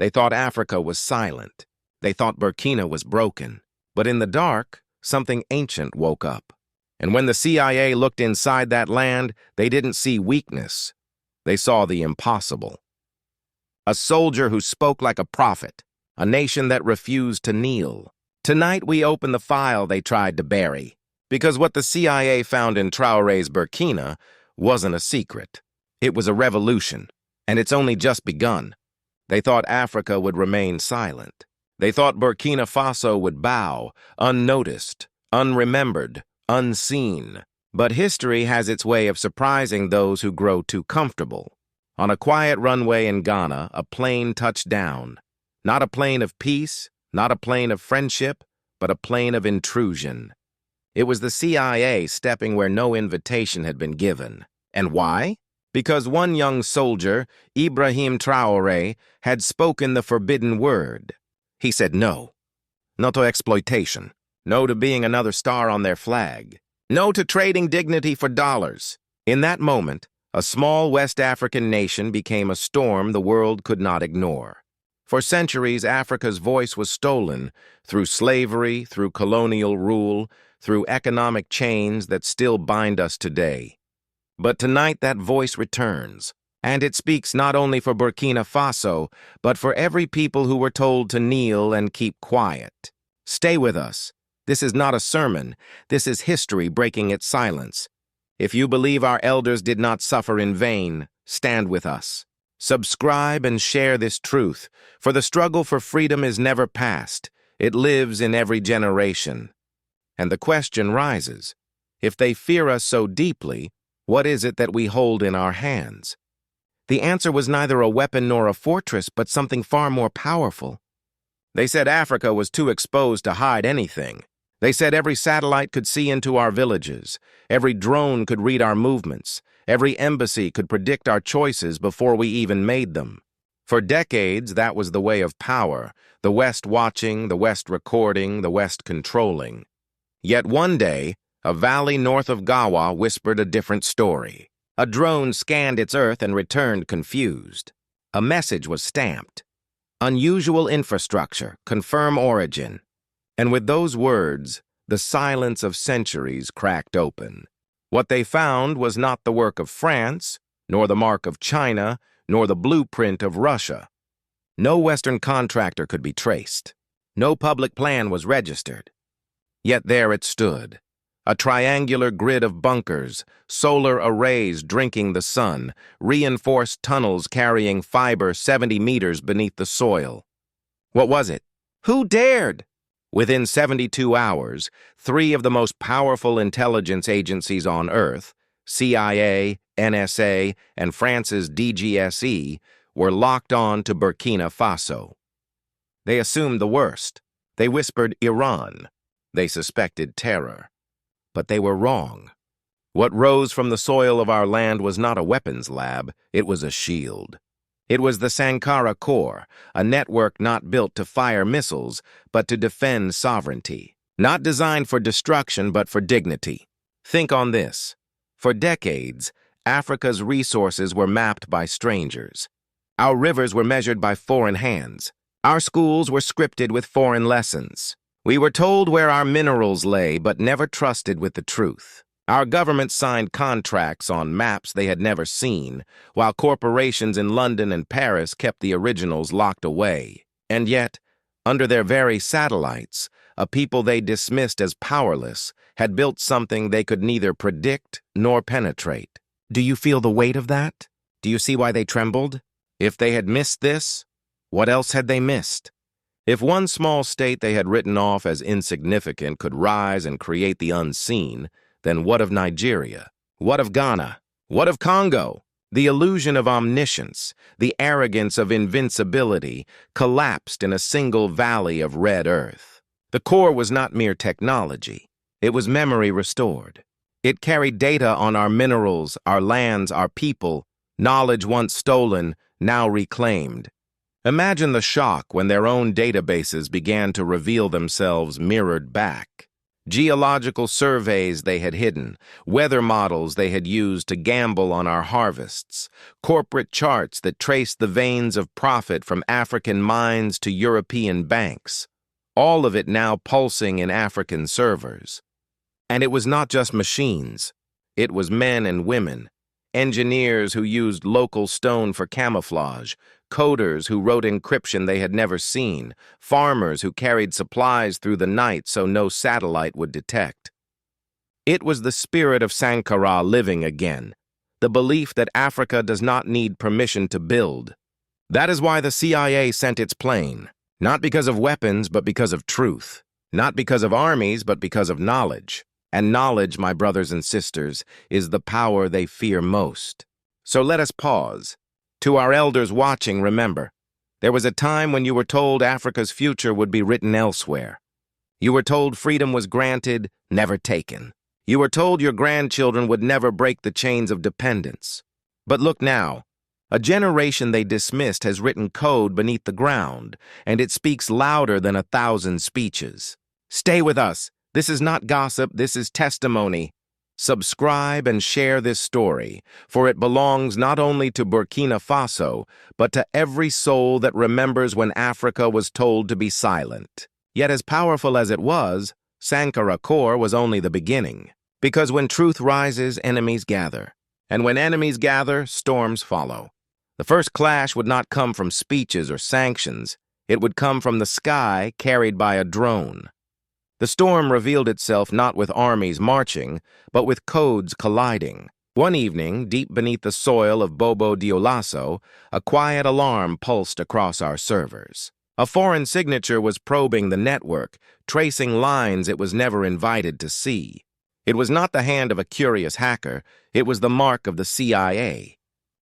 They thought Africa was silent. They thought Burkina was broken. But in the dark, something ancient woke up. And when the CIA looked inside that land, they didn't see weakness. They saw the impossible. A soldier who spoke like a prophet, a nation that refused to kneel. Tonight we open the file they tried to bury, because what the CIA found in Traore's Burkina wasn't a secret. It was a revolution, and it's only just begun. They thought Africa would remain silent. They thought Burkina Faso would bow, unnoticed, unremembered, unseen. But history has its way of surprising those who grow too comfortable. On a quiet runway in Ghana, a plane touched down. Not a plane of peace, not a plane of friendship, but a plane of intrusion. It was the CIA stepping where no invitation had been given. And why? Because one young soldier, Ibrahim Traoré, had spoken the forbidden word. He said no. No to exploitation. No to being another star on their flag. No to trading dignity for dollars. In that moment, a small West African nation became a storm the world could not ignore. For centuries, Africa's voice was stolen through slavery, through colonial rule, through economic chains that still bind us today. But tonight that voice returns, and it speaks not only for Burkina Faso, but for every people who were told to kneel and keep quiet. Stay with us. This is not a sermon. This is history breaking its silence. If you believe our elders did not suffer in vain, stand with us. Subscribe and share this truth, for the struggle for freedom is never past. It lives in every generation. And the question rises, if they fear us so deeply, what is it that we hold in our hands? The answer was neither a weapon nor a fortress, but something far more powerful. They said Africa was too exposed to hide anything. They said every satellite could see into our villages, every drone could read our movements, every embassy could predict our choices before we even made them. For decades, that was the way of power, the West watching, the West recording, the West controlling. Yet one day, a valley north of Gawa whispered a different story. A drone scanned its earth and returned confused. A message was stamped. Unusual infrastructure, confirm origin. And with those words, the silence of centuries cracked open. What they found was not the work of France, nor the mark of China, nor the blueprint of Russia. No Western contractor could be traced. No public plan was registered. Yet there it stood, a triangular grid of bunkers, solar arrays drinking the sun, reinforced tunnels carrying fiber 70 meters beneath the soil. What was it? Who dared? Within 72 hours, 3 of the most powerful intelligence agencies on Earth, CIA, NSA, and France's DGSE, were locked on to Burkina Faso. They assumed the worst. They whispered Iran. They suspected terror. But they were wrong. What rose from the soil of our land was not a weapons lab, it was a shield. It was the Sankara Corps, a network not built to fire missiles, but to defend sovereignty. Not designed for destruction, but for dignity. Think on this. For decades, Africa's resources were mapped by strangers. Our rivers were measured by foreign hands. Our schools were scripted with foreign lessons. We were told where our minerals lay, but never trusted with the truth. Our government signed contracts on maps they had never seen, while corporations in London and Paris kept the originals locked away. And yet, under their very satellites, a people they dismissed as powerless had built something they could neither predict nor penetrate. Do you feel the weight of that? Do you see why they trembled? If they had missed this, what else had they missed? If one small state they had written off as insignificant could rise and create the unseen, then what of Nigeria? What of Ghana? What of Congo? The illusion of omniscience, the arrogance of invincibility, collapsed in a single valley of red earth. The core was not mere technology. It was memory restored. It carried data on our minerals, our lands, our people, knowledge once stolen, now reclaimed. Imagine the shock when their own databases began to reveal themselves mirrored back. Geological surveys they had hidden, weather models they had used to gamble on our harvests, corporate charts that traced the veins of profit from African mines to European banks, all of it now pulsing in African servers. And it was not just machines. It was men and women, engineers who used local stone for camouflage, coders who wrote encryption they had never seen, farmers who carried supplies through the night so no satellite would detect. It was the spirit of Sankara living again, the belief that Africa does not need permission to build. That is why the CIA sent its plane, not because of weapons but because of truth, not because of armies but because of knowledge. And knowledge, my brothers and sisters, is the power they fear most. So let us pause. To our elders watching, remember, there was a time when you were told Africa's future would be written elsewhere. You were told freedom was granted, never taken. You were told your grandchildren would never break the chains of dependence. But look now, a generation they dismissed has written code beneath the ground, and it speaks louder than 1,000 speeches. Stay with us. This is not gossip, this is testimony. Subscribe and share this story, for it belongs not only to Burkina Faso, but to every soul that remembers when Africa was told to be silent. Yet as powerful as it was, Sankara Corps was only the beginning. Because when truth rises, enemies gather. And when enemies gather, storms follow. The first clash would not come from speeches or sanctions. It would come from the sky carried by a drone. The storm revealed itself not with armies marching, but with codes colliding. One evening, deep beneath the soil of Bobo Dioulasso, a quiet alarm pulsed across our servers. A foreign signature was probing the network, tracing lines it was never invited to see. It was not the hand of a curious hacker, it was the mark of the CIA.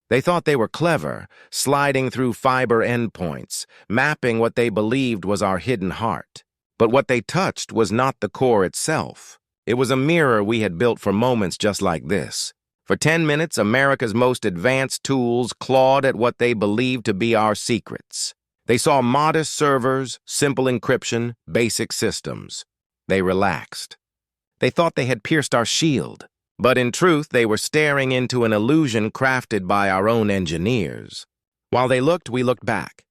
They thought they were clever, sliding through fiber endpoints, mapping what they believed was our hidden heart. But what they touched was not the core itself. It was a mirror we had built for moments just like this. For 10 minutes, America's most advanced tools clawed at what they believed to be our secrets. They saw modest servers, simple encryption, basic systems. They relaxed. They thought they had pierced our shield. But in truth, they were staring into an illusion crafted by our own engineers. While they looked, we looked back.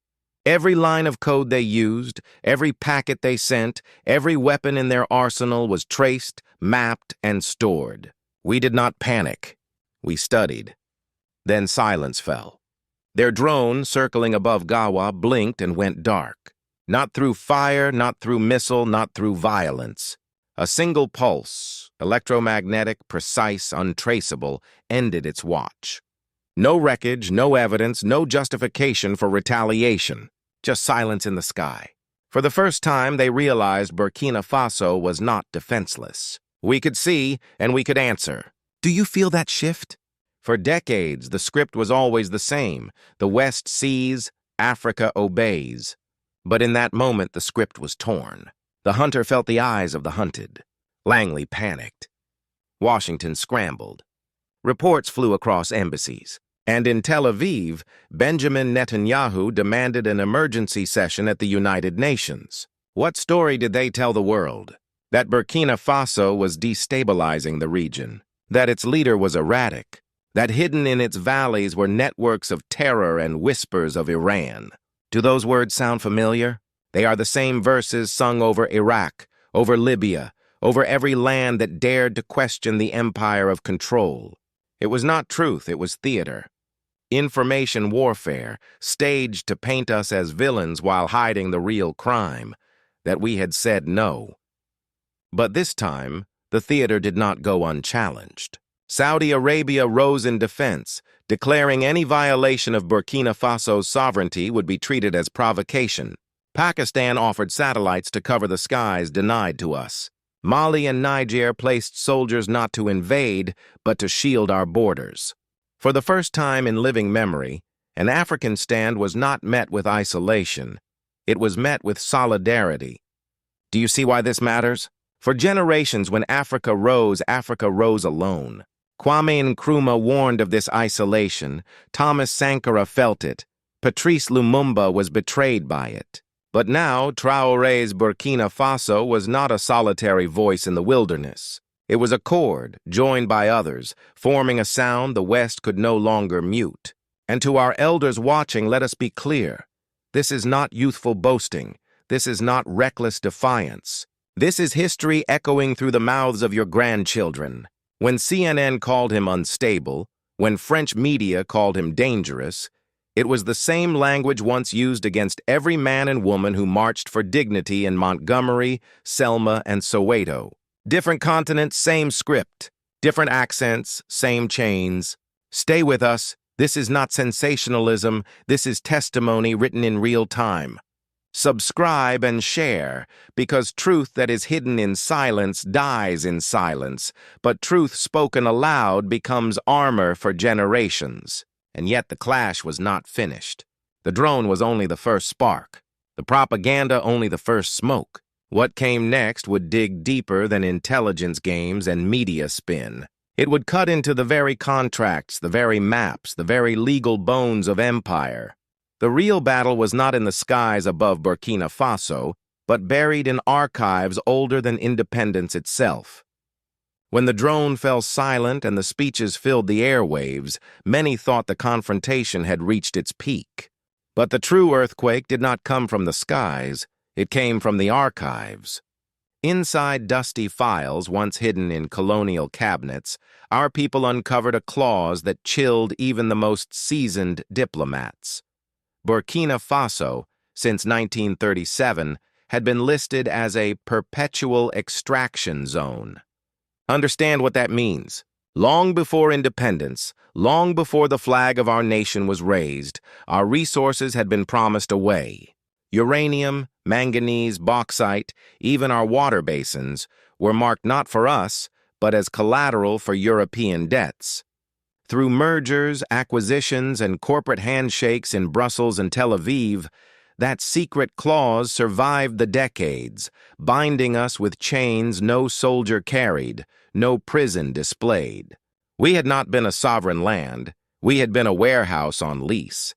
Every line of code they used, every packet they sent, every weapon in their arsenal was traced, mapped, and stored. We did not panic. We studied. Then silence fell. Their drone, circling above Gawa, blinked and went dark. Not through fire, not through missile, not through violence. A single pulse, electromagnetic, precise, untraceable, ended its watch. No wreckage, no evidence, no justification for retaliation. Just silence in the sky. For the first time, they realized Burkina Faso was not defenseless. We could see, and we could answer. Do you feel that shift? For decades, the script was always the same. The West sees, Africa obeys. But in that moment, the script was torn. The hunter felt the eyes of the hunted. Langley panicked. Washington scrambled. Reports flew across embassies. And in Tel Aviv, Benjamin Netanyahu demanded an emergency session at the United Nations. What story did they tell the world? That Burkina Faso was destabilizing the region, that its leader was erratic, that hidden in its valleys were networks of terror and whispers of Iran. Do those words sound familiar? They are the same verses sung over Iraq, over Libya, over every land that dared to question the empire of control. It was not truth, it was theater. Information warfare, staged to paint us as villains while hiding the real crime, that we had said no. But this time, the theater did not go unchallenged. Saudi Arabia rose in defense, declaring any violation of Burkina Faso's sovereignty would be treated as provocation. Pakistan offered satellites to cover the skies denied to us. Mali and Niger placed soldiers not to invade, but to shield our borders. For the first time in living memory, an African stand was not met with isolation. It was met with solidarity. Do you see why this matters? For generations, when Africa rose alone. Kwame Nkrumah warned of this isolation. Thomas Sankara felt it. Patrice Lumumba was betrayed by it. But now Traore's Burkina Faso was not a solitary voice in the wilderness. It was a chord, joined by others, forming a sound the West could no longer mute. And to our elders watching, let us be clear. This is not youthful boasting. This is not reckless defiance. This is history echoing through the mouths of your grandchildren. When CNN called him unstable, when French media called him dangerous, it was the same language once used against every man and woman who marched for dignity in Montgomery, Selma, and Soweto. Different continents, same script. Different accents, same chains. Stay with us. This is not sensationalism. This is testimony written in real time. Subscribe and share, because truth that is hidden in silence dies in silence, but truth spoken aloud becomes armor for generations. And yet the clash was not finished. The drone was only the first spark. The propaganda only the first smoke. What came next would dig deeper than intelligence games and media spin. It would cut into the very contracts, the very maps, the very legal bones of empire. The real battle was not in the skies above Burkina Faso, but buried in archives older than independence itself. When the drone fell silent and the speeches filled the airwaves, many thought the confrontation had reached its peak. But the true earthquake did not come from the skies, it came from the archives. Inside dusty files once hidden in colonial cabinets, our people uncovered a clause that chilled even the most seasoned diplomats. Burkina Faso, since 1937, had been listed as a perpetual extraction zone. Understand what that means. Long before independence, long before the flag of our nation was raised, our resources had been promised away. Uranium, manganese, bauxite, even our water basins, were marked not for us, but as collateral for European debts. Through mergers, acquisitions, and corporate handshakes in Brussels and Tel Aviv, that secret clause survived the decades, binding us with chains no soldier carried, no prison displayed. We had not been a sovereign land, we had been a warehouse on lease.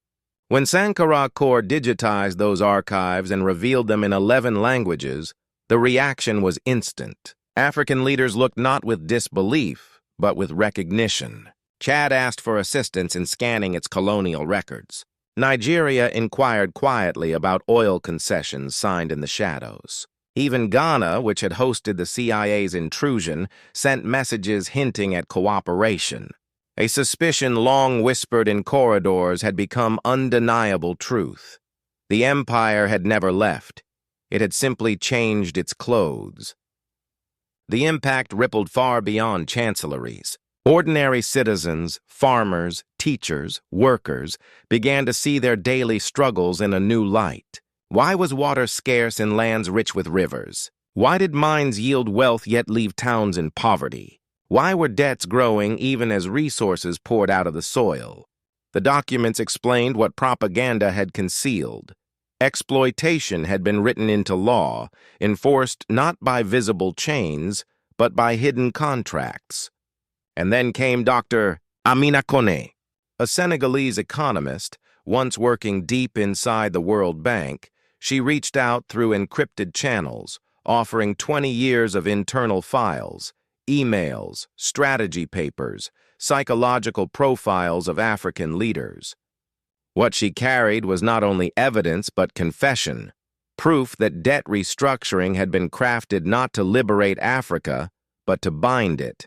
When Sankara Corps digitized those archives and revealed them in 11 languages, the reaction was instant. African leaders looked not with disbelief, but with recognition. Chad asked for assistance in scanning its colonial records. Nigeria inquired quietly about oil concessions signed in the shadows. Even Ghana, which had hosted the CIA's intrusion, sent messages hinting at cooperation. A suspicion long whispered in corridors had become undeniable truth. The empire had never left. It had simply changed its clothes. The impact rippled far beyond chancelleries. Ordinary citizens, farmers, teachers, workers began to see their daily struggles in a new light. Why was water scarce in lands rich with rivers? Why did mines yield wealth yet leave towns in poverty? Why were debts growing even as resources poured out of the soil? The documents explained what propaganda had concealed. Exploitation had been written into law, enforced not by visible chains, but by hidden contracts. And then came Dr. Amina Kone, a Senegalese economist, once working deep inside the World Bank. She reached out through encrypted channels, offering 20 years of internal files, emails, strategy papers, psychological profiles of African leaders. What she carried was not only evidence but confession, proof that debt restructuring had been crafted not to liberate Africa, but to bind it.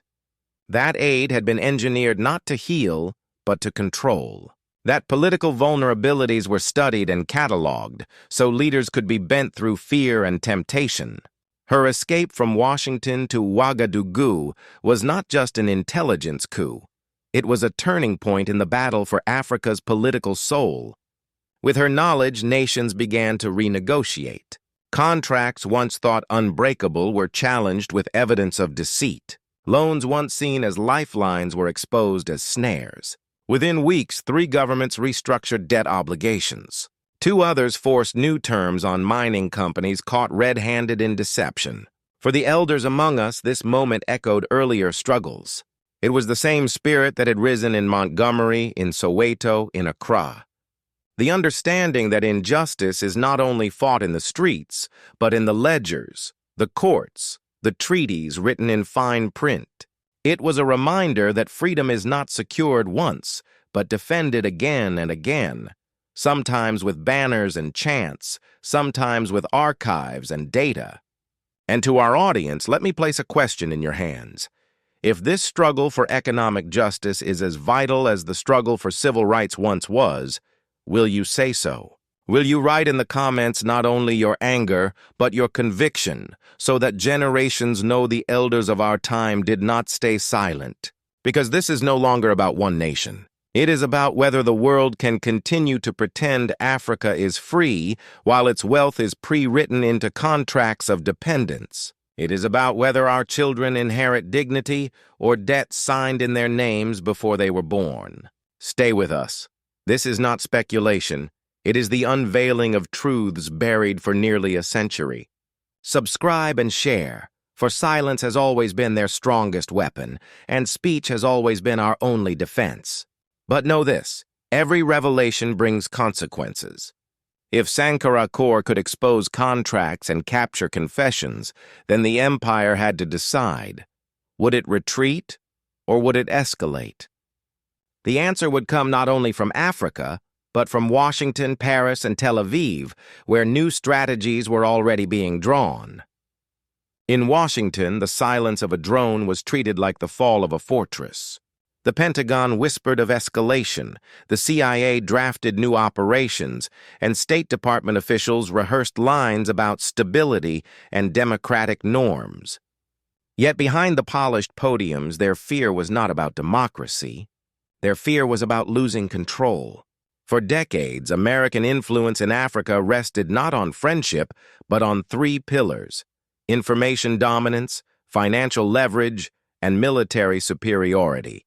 That aid had been engineered not to heal, but to control. That political vulnerabilities were studied and cataloged, so leaders could be bent through fear and temptation. Her escape from Washington to Ouagadougou was not just an intelligence coup. It was a turning point in the battle for Africa's political soul. With her knowledge, nations began to renegotiate. Contracts once thought unbreakable were challenged with evidence of deceit. Loans once seen as lifelines were exposed as snares. Within weeks, 3 governments restructured debt obligations. 2 others forced new terms on mining companies caught red-handed in deception. For the elders among us, this moment echoed earlier struggles. It was the same spirit that had risen in Montgomery, in Soweto, in Accra. The understanding that injustice is not only fought in the streets, but in the ledgers, the courts, the treaties written in fine print. It was a reminder that freedom is not secured once, but defended again and again, sometimes with banners and chants, sometimes with archives and data. And to our audience, let me place a question in your hands. If this struggle for economic justice is as vital as the struggle for civil rights once was, will you say so? Will you write in the comments not only your anger, but your conviction, so that generations know the elders of our time did not stay silent? Because this is no longer about one nation. It is about whether the world can continue to pretend Africa is free while its wealth is pre-written into contracts of dependence. It is about whether our children inherit dignity or debts signed in their names before they were born. Stay with us. This is not speculation. It is the unveiling of truths buried for nearly a century. Subscribe and share, for silence has always been their strongest weapon, and speech has always been our only defense. But know this, every revelation brings consequences. If Sankara could expose contracts and capture confessions, then the empire had to decide. Would it retreat, or would it escalate? The answer would come not only from Africa, but from Washington, Paris, and Tel Aviv, where new strategies were already being drawn. In Washington, the silence of a drone was treated like the fall of a fortress. The Pentagon whispered of escalation, the CIA drafted new operations, and State Department officials rehearsed lines about stability and democratic norms. Yet behind the polished podiums, their fear was not about democracy. Their fear was about losing control. For decades, American influence in Africa rested not on friendship, but on three pillars: information dominance, financial leverage, and military superiority.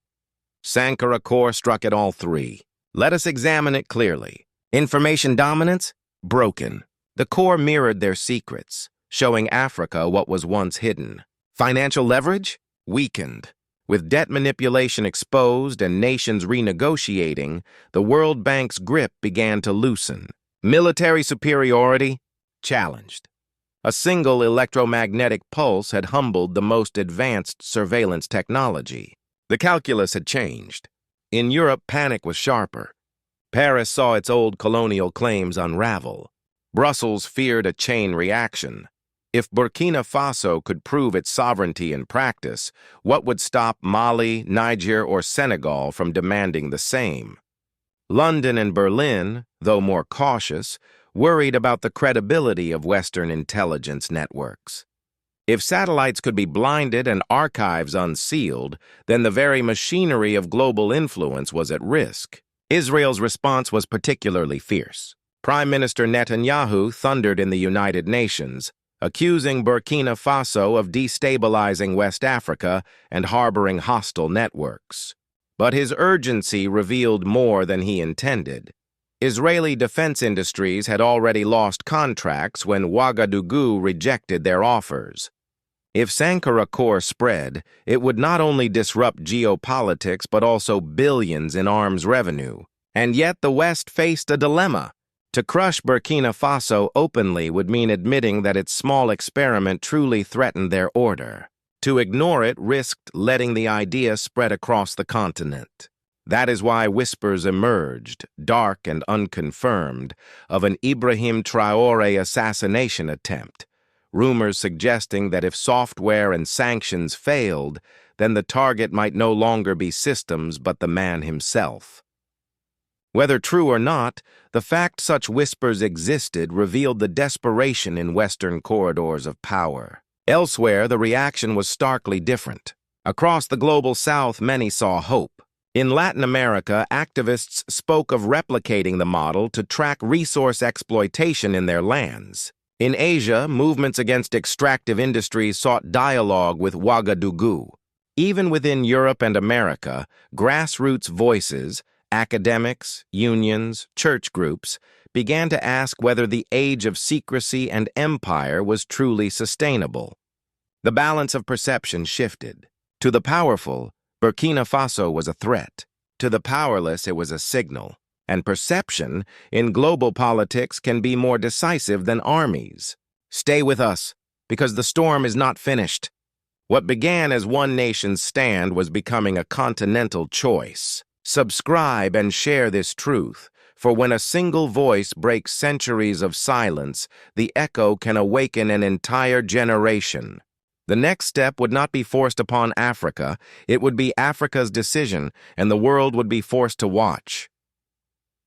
Sankara struck at all three. Let us examine it clearly. Information dominance? Broken. The Corps mirrored their secrets, showing Africa what was once hidden. Financial leverage? Weakened. With debt manipulation exposed and nations renegotiating, the World Bank's grip began to loosen. Military superiority? Challenged. A single electromagnetic pulse had humbled the most advanced surveillance technology. The calculus had changed. In Europe, panic was sharper. Paris saw its old colonial claims unravel. Brussels feared a chain reaction. If Burkina Faso could prove its sovereignty in practice, what would stop Mali, Niger, or Senegal from demanding the same? London and Berlin, though more cautious, worried about the credibility of Western intelligence networks. If satellites could be blinded and archives unsealed, then the very machinery of global influence was at risk. Israel's response was particularly fierce. Prime Minister Netanyahu thundered in the United Nations, accusing Burkina Faso of destabilizing West Africa and harboring hostile networks. But his urgency revealed more than he intended. Israeli defense industries had already lost contracts when Ouagadougou rejected their offers. If Sankara spread, it would not only disrupt geopolitics but also billions in arms revenue. And yet the West faced a dilemma. To crush Burkina Faso openly would mean admitting that its small experiment truly threatened their order. To ignore it risked letting the idea spread across the continent. That is why whispers emerged, dark and unconfirmed, of an Ibrahim Traoré assassination attempt. Rumors suggesting that if software and sanctions failed, then the target might no longer be systems but the man himself. Whether true or not, the fact such whispers existed revealed the desperation in Western corridors of power. Elsewhere, the reaction was starkly different. Across the global South, many saw hope. In Latin America, activists spoke of replicating the model to track resource exploitation in their lands. In Asia, movements against extractive industries sought dialogue with Ouagadougou. Even within Europe and America, grassroots voices, academics, unions, church groups, began to ask whether the age of secrecy and empire was truly sustainable. The balance of perception shifted. To the powerful, Burkina Faso was a threat. To the powerless, it was a signal. And perception in global politics can be more decisive than armies. Stay with us, because the storm is not finished. What began as one nation's stand was becoming a continental choice. Subscribe and share this truth, for when a single voice breaks centuries of silence, the echo can awaken an entire generation. The next step would not be forced upon Africa, it would be Africa's decision, and the world would be forced to watch.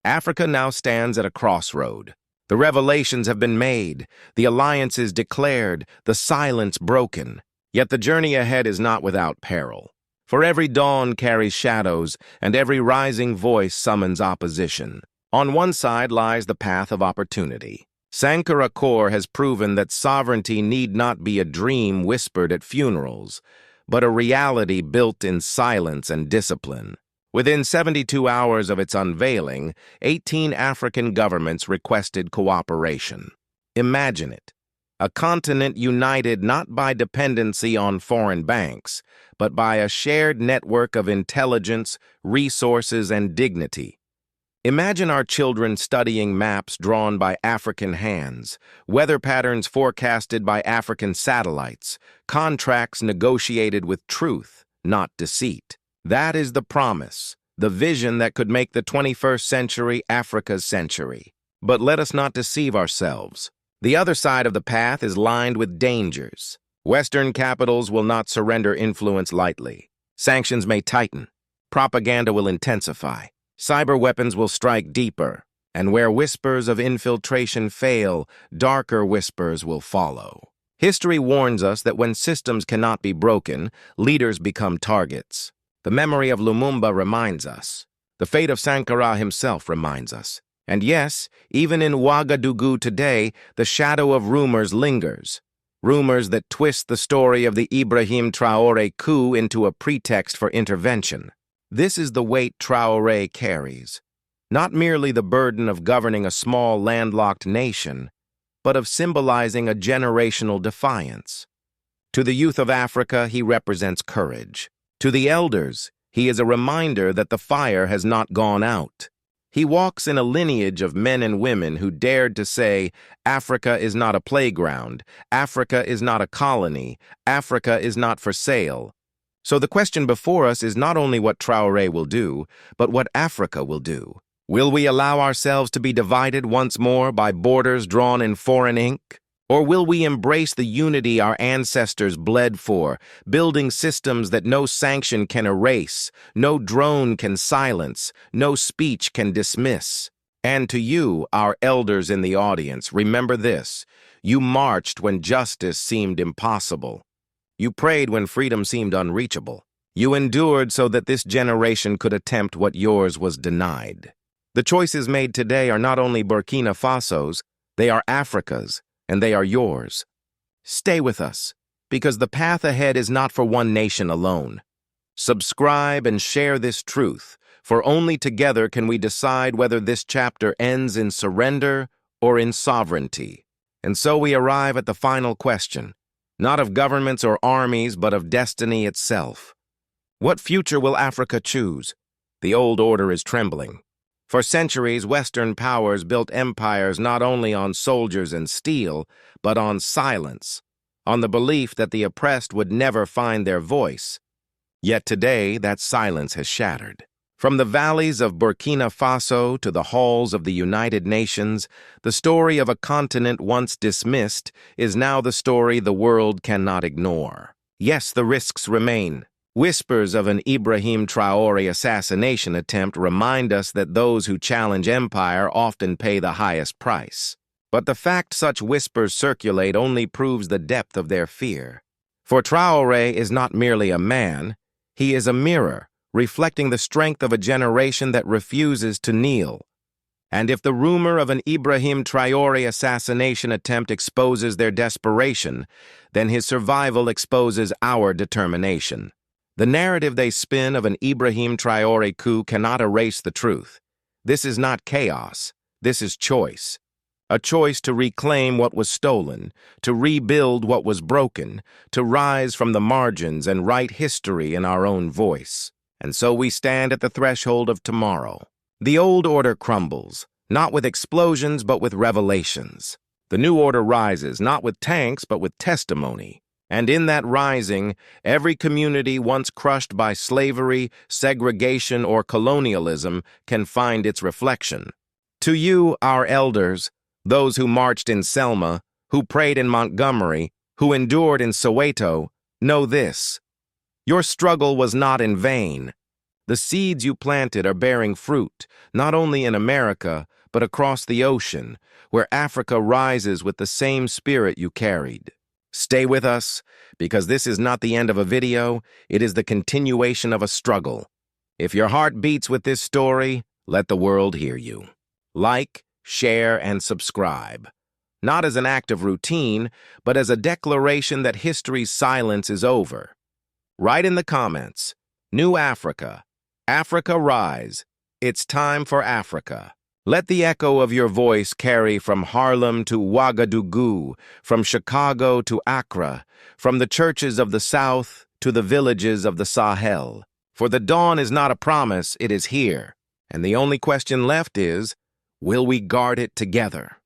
Africa now stands at a crossroad. The revelations have been made, the alliances declared, the silence broken. Yet the journey ahead is not without peril. For every dawn carries shadows, and every rising voice summons opposition. On one side lies the path of opportunity. Sankara has proven that sovereignty need not be a dream whispered at funerals, but a reality built in silence and discipline. Within 72 hours of its unveiling, 18 African governments requested cooperation. Imagine it. A continent united not by dependency on foreign banks, but by a shared network of intelligence, resources, and dignity. Imagine our children studying maps drawn by African hands, weather patterns forecasted by African satellites, contracts negotiated with truth, not deceit. That is the promise, the vision that could make the 21st century Africa's century. But let us not deceive ourselves. The other side of the path is lined with dangers. Western capitals will not surrender influence lightly. Sanctions may tighten. Propaganda will intensify. Cyber weapons will strike deeper. And where whispers of infiltration fail, darker whispers will follow. History warns us that when systems cannot be broken, leaders become targets. The memory of Lumumba reminds us. The fate of Sankara himself reminds us. And yes, even in Ouagadougou today, the shadow of rumors lingers. Rumors that twist the story of the Ibrahim Traoré coup into a pretext for intervention. This is the weight Traoré carries. Not merely the burden of governing a small landlocked nation, but of symbolizing a generational defiance. To the youth of Africa, he represents courage. To the elders, he is a reminder that the fire has not gone out. He walks in a lineage of men and women who dared to say, Africa is not a playground, Africa is not a colony, Africa is not for sale. So the question before us is not only what Traoré will do, but what Africa will do. Will we allow ourselves to be divided once more by borders drawn in foreign ink? Or will we embrace the unity our ancestors bled for, building systems that no sanction can erase, no drone can silence, no speech can dismiss? And to you, our elders in the audience, remember this: you marched when justice seemed impossible. You prayed when freedom seemed unreachable. You endured so that this generation could attempt what yours was denied. The choices made today are not only Burkina Faso's, they are Africa's, and they are yours. Stay with us, because the path ahead is not for one nation alone. Subscribe and share this truth, for only together can we decide whether this chapter ends in surrender or in sovereignty. And so we arrive at the final question, not of governments or armies, but of destiny itself. What future will Africa choose? The old order is trembling. For centuries, Western powers built empires not only on soldiers and steel, but on silence, on the belief that the oppressed would never find their voice. Yet today, that silence has shattered. From the valleys of Burkina Faso to the halls of the United Nations, the story of a continent once dismissed is now the story the world cannot ignore. Yes, the risks remain. Whispers of an Ibrahim Traoré assassination attempt remind us that those who challenge empire often pay the highest price. But the fact such whispers circulate only proves the depth of their fear. For Traoré is not merely a man, he is a mirror, reflecting the strength of a generation that refuses to kneel. And if the rumor of an Ibrahim Traoré assassination attempt exposes their desperation, then his survival exposes our determination. The narrative they spin of an Ibrahim Traoré coup cannot erase the truth. This is not chaos. This is choice. A choice to reclaim what was stolen, to rebuild what was broken, to rise from the margins and write history in our own voice. And so we stand at the threshold of tomorrow. The old order crumbles, not with explosions but with revelations. The new order rises, not with tanks but with testimony. And in that rising, every community once crushed by slavery, segregation, or colonialism can find its reflection. To you, our elders, those who marched in Selma, who prayed in Montgomery, who endured in Soweto, know this: your struggle was not in vain. The seeds you planted are bearing fruit, not only in America, but across the ocean, where Africa rises with the same spirit you carried. Stay with us, because this is not the end of a video, it is the continuation of a struggle. If your heart beats with this story, let the world hear you. Like, share, and subscribe. Not as an act of routine, but as a declaration that history's silence is over. Write in the comments, New Africa, Africa rise, it's time for Africa. Let the echo of your voice carry from Harlem to Ouagadougou, from Chicago to Accra, from the churches of the South to the villages of the Sahel. For the dawn is not a promise, it is here. And the only question left is, will we guard it together?